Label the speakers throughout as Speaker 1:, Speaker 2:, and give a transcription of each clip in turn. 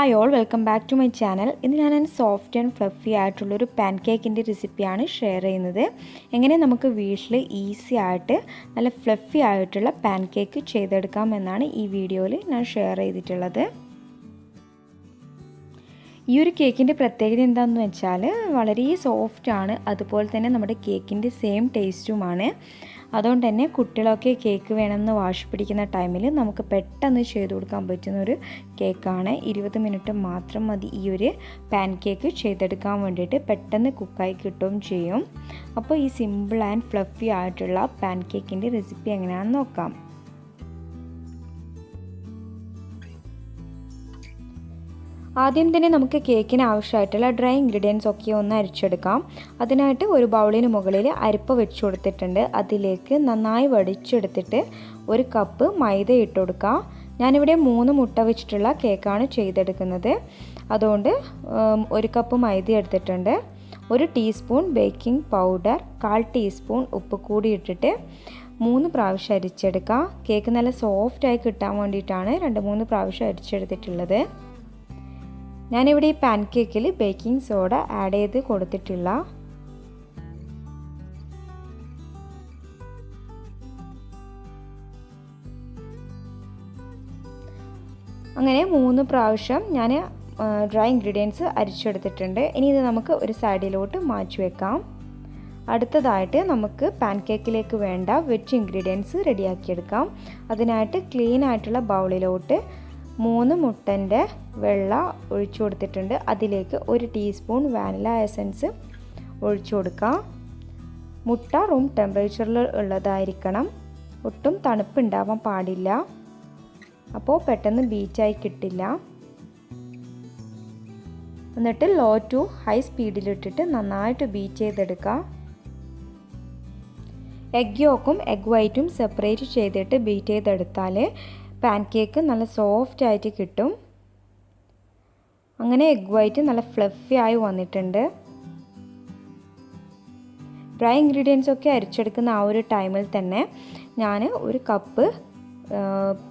Speaker 1: Hi all, welcome back to my channel. ഇന്ന് ഞാൻ soft and fluffy ആയിട്ടുള്ളൊരു പാൻകേക്കിൻ്റെ റെസിപ്പിയാണ് ഷെയർ ചെയ്യുന്നത്. എങ്ങനെ നമുക്ക് വീട്ടിൽ ഈസി ആയിട്ട് നല്ല ഫ്ലഫി ആയിട്ടുള്ള പാൻകേക്ക് ചെയ്തെടുക്കാം എന്നാണ് ഈ വീഡിയോയിൽ ഞാൻ ഷെയർ ചെയ്തിട്ടുള്ളത്. ഈ ഒരു കേക്കിൻ്റെ പ്രത്യേകത എന്താണെന്ന് വെച്ചാൽ വളരെ സോഫ്റ്റാണ്, അതുപോലെ തന്നെ നമ്മുടെ കേക്കിൻ്റെ സെയിം ടേസ്റ്റുമാണ്. അതുകൊണ്ട് തന്നെ കുട്ടികളൊക്കെ കേക്ക് വേണമെന്ന് വാശി പിടിക്കുന്ന ടൈമിൽ നമുക്ക് പെട്ടെന്ന് ചെയ്ത് കൊടുക്കാൻ പറ്റുന്നൊരു കേക്കാണ്. 20 മിനിറ്റ് മാത്രം മതി ഈ ഒരു പാൻ കേക്ക് ചെയ്തെടുക്കാൻ വേണ്ടിയിട്ട്. പെട്ടെന്ന് കുക്കായി കിട്ടുകയും ചെയ്യും. അപ്പോൾ ഈ സിമ്പിൾ ആൻഡ് ഫ്ലഫി ആയിട്ടുള്ള പാൻ കേക്കിൻ്റെ റെസിപ്പി എങ്ങനെയാണെന്ന് നോക്കാം. ആദ്യം തന്നെ നമുക്ക് കേക്കിന് ആവശ്യമായിട്ടുള്ള ഡ്രൈ ഇൻഗ്രീഡിയൻസ് ഒക്കെ ഒന്ന് അരിച്ചെടുക്കാം. അതിനായിട്ട് ഒരു ബൗളിന് മുകളിൽ അരിപ്പ വെച്ച് കൊടുത്തിട്ടുണ്ട്. അതിലേക്ക് നന്നായി വടിച്ചെടുത്തിട്ട് 1 കപ്പ് മൈദ ഇട്ട് കൊടുക്കുക. ഞാനിവിടെ 3 മുട്ട വെച്ചിട്ടുള്ള കേക്കാണ് ചെയ്തെടുക്കുന്നത്. അതുകൊണ്ട് 1 കപ്പ് മൈദ എടുത്തിട്ടുണ്ട്. 1 ടീസ്പൂൺ ബേക്കിംഗ് പൗഡർ, 1/4 ടീസ്പൂൺ ഉപ്പ് കൂടി ഇട്ടിട്ട് 3 പ്രാവശ്യം അരിച്ചെടുക്കുക. കേക്ക് നല്ല സോഫ്റ്റായി കിട്ടാൻ വേണ്ടിയിട്ടാണ് 2-3 പ്രാവശ്യം അരിച്ചെടുത്തിട്ടുള്ളത്. ഞാനിവിടെ ഈ പാൻ കേക്കിൽ ബേക്കിംഗ് സോഡ ആഡ് ചെയ്ത് കൊടുത്തിട്ടില്ല. അങ്ങനെ 3 പ്രാവശ്യം ഞാൻ ഡ്രൈ ഇൻഗ്രീഡിയൻസ് അരിച്ചെടുത്തിട്ടുണ്ട്. ഇനി ഇത് നമുക്ക് ഒരു സൈഡിലോട്ട് മാറ്റി വെക്കാം. അടുത്തതായിട്ട് നമുക്ക് പാൻ കേക്കിലേക്ക് വേണ്ട വെറ്റ് ഇൻഗ്രീഡിയൻസ് റെഡിയാക്കിയെടുക്കാം. അതിനായിട്ട് ക്ലീൻ ആയിട്ടുള്ള ബൗളിലോട്ട് 3 മുട്ടൻ്റെ വെള്ള ഒഴിച്ചു കൊടുത്തിട്ടുണ്ട്. അതിലേക്ക് 1 ടീസ്പൂൺ വാനില എസൻസ് ഒഴിച്ചു കൊടുക്കുക. മുട്ട റൂം ടെമ്പറേച്ചറിൽ ഉള്ളതായിരിക്കണം. ഒട്ടും തണുപ്പുണ്ടാവാൻ പാടില്ല, അപ്പോൾ പെട്ടെന്ന് ബീറ്റായി കിട്ടില്ല. എന്നിട്ട് ലോ ടു ഹൈ സ്പീഡിലിട്ടിട്ട് നന്നായിട്ട് ബീറ്റ് ചെയ്തെടുക്കുക. എഗ് യോക്കും എഗ് വൈറ്റും സെപ്പറേറ്റ് ചെയ്തിട്ട് ബീറ്റ് ചെയ്തെടുത്താൽ പാൻ കേക്ക് നല്ല സോഫ്റ്റ് ആയിട്ട് കിട്ടും. അങ്ങനെ എഗ് വൈറ്റ് നല്ല ഫ്ലഫി ആയി വന്നിട്ടുണ്ട്. ഡ്രൈ ഇൻഗ്രീഡിയൻസ് ഒക്കെ അരിച്ചെടുക്കുന്ന ആ ഒരു ടൈമിൽ തന്നെ ഞാൻ 1 കപ്പ്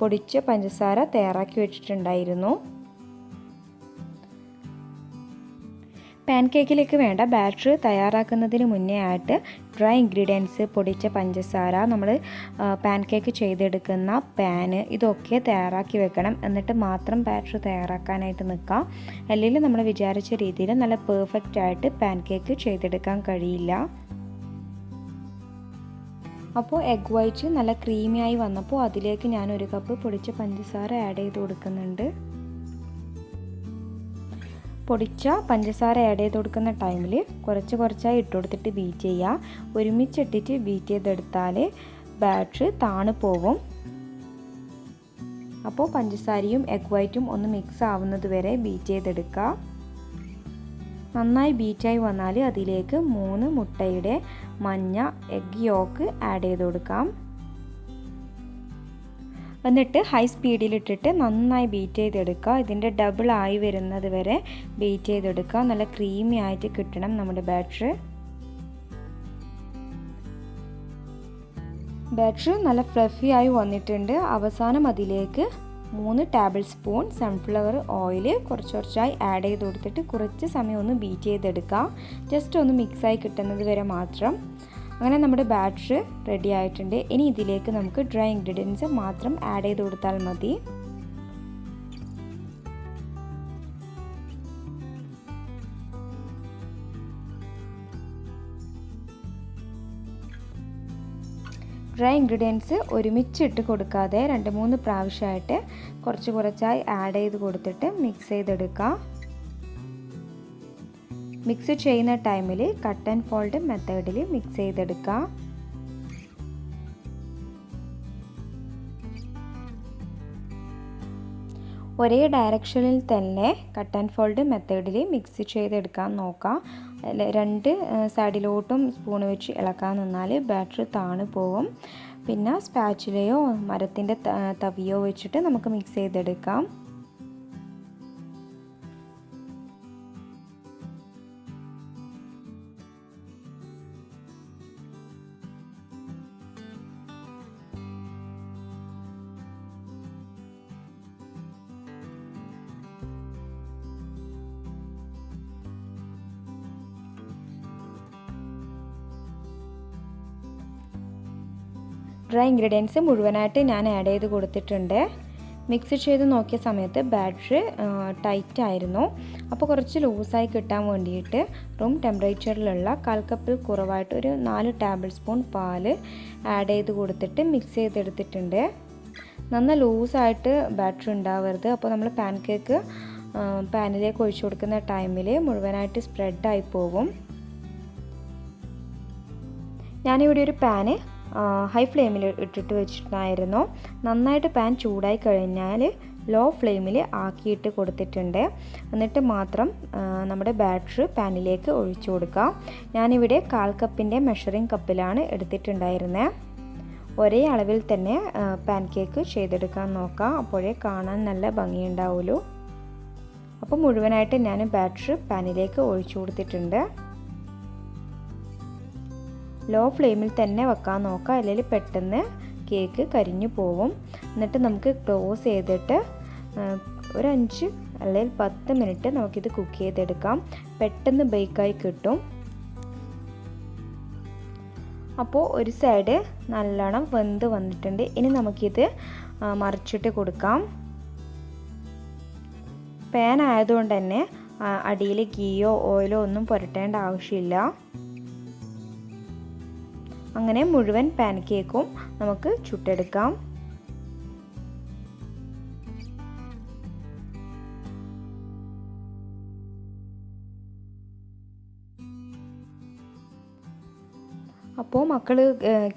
Speaker 1: പൊടിച്ച പഞ്ചസാര തയ്യാറാക്കി വെച്ചിട്ടുണ്ടായിരുന്നു. പാൻ കേക്കിലേക്ക് വേണ്ട ബാറ്റർ തയ്യാറാക്കുന്നതിന് മുന്നേ ആയിട്ട് ഡ്രൈ ഇൻഗ്രീഡിയൻസ്, പൊടിച്ച പഞ്ചസാര, നമ്മൾ പാൻ കേക്ക് ചെയ്തെടുക്കുന്ന പാന്, ഇതൊക്കെ തയ്യാറാക്കി വെക്കണം. എന്നിട്ട് മാത്രം ബാറ്റർ തയ്യാറാക്കാനായിട്ട് നിൽക്കാം. അല്ലെങ്കിൽ നമ്മൾ വിചാരിച്ച രീതിയിൽ നല്ല പെർഫെക്റ്റ് ആയിട്ട് പാൻ കേക്ക് ചെയ്തെടുക്കാൻ കഴിയില്ല. അപ്പോൾ എഗ് വൈറ്റ് നല്ല ക്രീമിയായി വന്നപ്പോൾ അതിലേക്ക് ഞാൻ 1 കപ്പ് പൊടിച്ച പഞ്ചസാര ആഡ് ചെയ്ത് കൊടുക്കുന്നുണ്ട്. പൊടിച്ച പഞ്ചസാര ആഡ് ചെയ്ത് കൊടുക്കുന്ന ടൈമിൽ കുറച്ചായി ഇട്ട് കൊടുത്തിട്ട് ബീറ്റ് ചെയ്യുക. ഒരുമിച്ചിട്ടിട്ട് ബീറ്റ് ചെയ്തെടുത്താൽ ബാറ്റർ താണു പോകും. അപ്പോൾ പഞ്ചസാരയും എഗ് വൈറ്റും ഒന്ന് മിക്സ് ആവുന്നത് വരെ ബീറ്റ് ചെയ്തെടുക്കുക. നന്നായി ബീറ്റായി വന്നാൽ അതിലേക്ക് 3 മുട്ടയുടെ മഞ്ഞ എഗ് യോക്ക് ആഡ് ചെയ്ത് കൊടുക്കാം. എന്നിട്ട് ഹൈ സ്പീഡിലിട്ടിട്ട് നന്നായി ബീറ്റ് ചെയ്തെടുക്കുക. ഇതിൻ്റെ ഡബിൾ ആയി വരുന്നത് വരെ ബീറ്റ് ചെയ്തെടുക്കുക. നല്ല ക്രീമി ആയിട്ട് കിട്ടണം നമ്മുടെ ബാറ്റർ. നല്ല ഫ്ലഫി ആയി വന്നിട്ടുണ്ട്. അവസാനം അതിലേക്ക് 3 ടേബിൾ സ്പൂൺ സൺഫ്ലവർ ഓയിൽ കുറച്ചായി ആഡ് ചെയ്ത് കൊടുത്തിട്ട് കുറച്ച് സമയം ഒന്ന് ബീറ്റ് ചെയ്തെടുക്കുക. ജസ്റ്റ് ഒന്ന് മിക്സായി കിട്ടുന്നത് വരെ മാത്രം. അങ്ങനെ നമ്മുടെ ബാറ്റർ റെഡി ആയിട്ടുണ്ട്. ഇനി ഇതിലേക്ക് നമുക്ക് ഡ്രൈ ഇൻഗ്രീഡിയൻസ് മാത്രം ആഡ് ചെയ്ത് കൊടുത്താൽ മതി. ഡ്രൈ ഇൻഗ്രീഡിയൻസ് ഒരുമിച്ചിട്ട് കൊടുക്കാതെ 2-3 പ്രാവശ്യമായിട്ട് കുറച്ചായി ആഡ് ചെയ്ത് കൊടുത്തിട്ട് മിക്സ് ചെയ്തെടുക്കുക. മിക്സ് ചെയ്യുന്ന ടൈമിൽ കട്ട് ആൻഡ് ഫോൾഡ് മെത്തേഡിൽ മിക്സ് ചെയ്തെടുക്കുക. ഒരേ ഡയറക്ഷനിൽ തന്നെ കട്ട് ആൻഡ് ഫോൾഡ് മെത്തേഡിൽ മിക്സ് ചെയ്തെടുക്കാൻ നോക്കാം. 2 സൈഡിലോട്ടും സ്പൂൺ വെച്ച് ഇളക്കാൻ നിന്നാൽ ബാറ്റർ താണു പോകും. പിന്നെ സ്പാച്ചുലയോ മരത്തിൻ്റെ തവിയോ വെച്ചിട്ട് നമുക്ക് മിക്സ് ചെയ്തെടുക്കാം. ഡ്രൈ ഇൻഗ്രീഡിയൻസ് മുഴുവനായിട്ട് ഞാൻ ആഡ് ചെയ്ത് കൊടുത്തിട്ടുണ്ട്. മിക്സ് ചെയ്ത് നോക്കിയ സമയത്ത് ബാറ്റർ ടൈറ്റ് ആയിരുന്നു. അപ്പോൾ കുറച്ച് ലൂസായി കിട്ടാൻ വേണ്ടിയിട്ട് റൂം ടെമ്പറേച്ചറിലുള്ള 1/4 കപ്പിൽ കുറവായിട്ട് ഒരു 4 ടേബിൾ സ്പൂൺ പാല് ആഡ് ചെയ്ത് കൊടുത്തിട്ട് മിക്സ് ചെയ്തെടുത്തിട്ടുണ്ട്. നന്ന ലൂസായിട്ട് ബാറ്റർ ഉണ്ടാവരുത്. അപ്പോൾ നമ്മൾ പാൻകേക്ക് പാനിലേക്ക് ഒഴിച്ചു കൊടുക്കുന്ന ടൈമിൽ മുഴുവനായിട്ട് സ്പ്രെഡായി പോകും. ഞാനിവിടെ ഒരു പാന് ഹൈ ഫ്ലെയിമിൽ ഇട്ടിട്ട് വെച്ചിട്ടുണ്ടായിരുന്നു. നന്നായിട്ട് പാൻ ചൂടായി കഴിഞ്ഞാൽ ലോ ഫ്ലെയിമിൽ ആക്കിയിട്ട് കൊടുത്തിട്ടുണ്ട്. എന്നിട്ട് മാത്രം നമ്മുടെ ബാറ്റർ പാനിലേക്ക് ഒഴിച്ചു കൊടുക്കാം. ഞാനിവിടെ 1/4 കപ്പിൻ്റെ മെഷറിംഗ് കപ്പിലാണ് എടുത്തിട്ടുണ്ടായിരുന്നത്. ഒരേ അളവിൽ തന്നെ പാൻകേക്ക് ചെയ്തെടുക്കാൻ നോക്കാം. അപ്പോഴേ കാണാൻ നല്ല ഭംഗിയുണ്ടാവുള്ളൂ. അപ്പോൾ മുഴുവനായിട്ട് ഞാൻ ബാറ്റർ പാനിലേക്ക് ഒഴിച്ചു കൊടുത്തിട്ടുണ്ട്. ലോ ഫ്ലെയിമിൽ തന്നെ വെക്കാൻ നോക്കുക, അല്ലെങ്കിൽ പെട്ടെന്ന് കേക്ക് കരിഞ്ഞു പോവും. എന്നിട്ട് നമുക്ക് ക്ലോസ് ചെയ്തിട്ട് ഒരു 5 അല്ലെങ്കിൽ 10 മിനിറ്റ് നമുക്കിത് കുക്ക് ചെയ്തെടുക്കാം. പെട്ടെന്ന് ബേക്കായി കിട്ടും. അപ്പോൾ ഒരു സൈഡ് നല്ലോണം വെന്ത് വന്നിട്ടുണ്ട്. ഇനി നമുക്കിത് മറിച്ചിട്ട് കൊടുക്കാം. പാൻ ആയതുകൊണ്ട് തന്നെ അടിയിൽ ഗീയോ ഓയിലോ ഒന്നും പുരട്ടേണ്ട ആവശ്യമില്ല. അങ്ങനെ മുഴുവൻ പാൻകേക്കും നമുക്ക് ചുട്ടെടുക്കാം. അപ്പോൾ മക്കൾ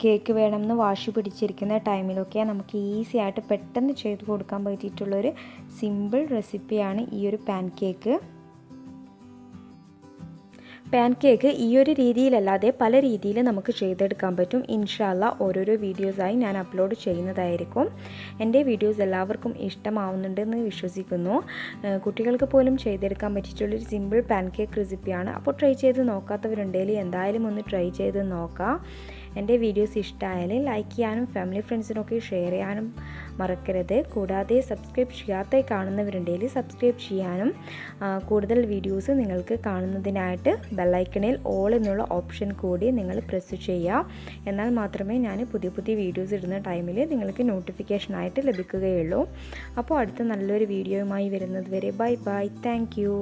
Speaker 1: കേക്ക് വേണമെന്ന് വാശി പിടിച്ചിരിക്കുന്ന ടൈമിലൊക്കെ നമുക്ക് ഈസി ആയിട്ട് പെട്ടെന്ന് ചെയ്ത് കൊടുക്കാൻ പറ്റിയിട്ടുള്ളൊരു സിമ്പിൾ റെസിപ്പിയാണ് ഈ ഒരു പാൻകേക്ക്. പാൻകേക്ക് ഈ ഒരു രീതിയിലല്ലാതെ പല രീതിയിൽ നമുക്ക് ചെയ്തെടുക്കാൻ പറ്റും. ഇൻഷാ അല്ലാഹ് ഓരോരോ വീഡിയോസായി ഞാൻ അപ്ലോഡ് ചെയ്യുന്നതായിരിക്കും. എൻ്റെ വീഡിയോസ് എല്ലാവർക്കും ഇഷ്ടമാവുന്നുണ്ടെന്ന് വിശ്വസിക്കുന്നു. കുട്ടികൾക്ക് പോലും ചെയ്തെടുക്കാൻ പറ്റിയിട്ടുള്ളൊരു സിമ്പിൾ പാൻകേക്ക് റെസിപ്പിയാണ്. അപ്പോൾ ട്രൈ ചെയ്ത് നോക്കാത്തവരുണ്ടെങ്കിൽ എന്തായാലും ഒന്ന് ട്രൈ ചെയ്ത് നോക്കാം. എൻ്റെ വീഡിയോസ് ഇഷ്ടമായാൽ ലൈക്ക് ചെയ്യാനും ഫാമിലി ഫ്രണ്ട്സിനൊക്കെ ഷെയർ ചെയ്യാനും മറക്കരുത്. കൂടാതെ സബ്സ്ക്രൈബ് ചെയ്യാതെ കാണുന്നവരുണ്ടെങ്കിൽ സബ്സ്ക്രൈബ് ചെയ്യാനും കൂടുതൽ വീഡിയോസ് നിങ്ങൾക്ക് കാണുന്നതിനായിട്ട് ബെല്ലൈക്കണിൽ ഓൾ എന്നുള്ള ഓപ്ഷൻ കൂടി നിങ്ങൾ പ്രസ് ചെയ്യുക. എന്നാൽ മാത്രമേ ഞാൻ പുതിയ പുതിയ വീഡിയോസ് ഇടുന്ന ടൈമിൽ നിങ്ങൾക്ക് നോട്ടിഫിക്കേഷനായിട്ട് ലഭിക്കുകയുള്ളൂ. അപ്പോൾ അടുത്ത നല്ലൊരു വീഡിയോയുമായി വരുന്നത് വരെ ബൈ ബൈ. Thank you.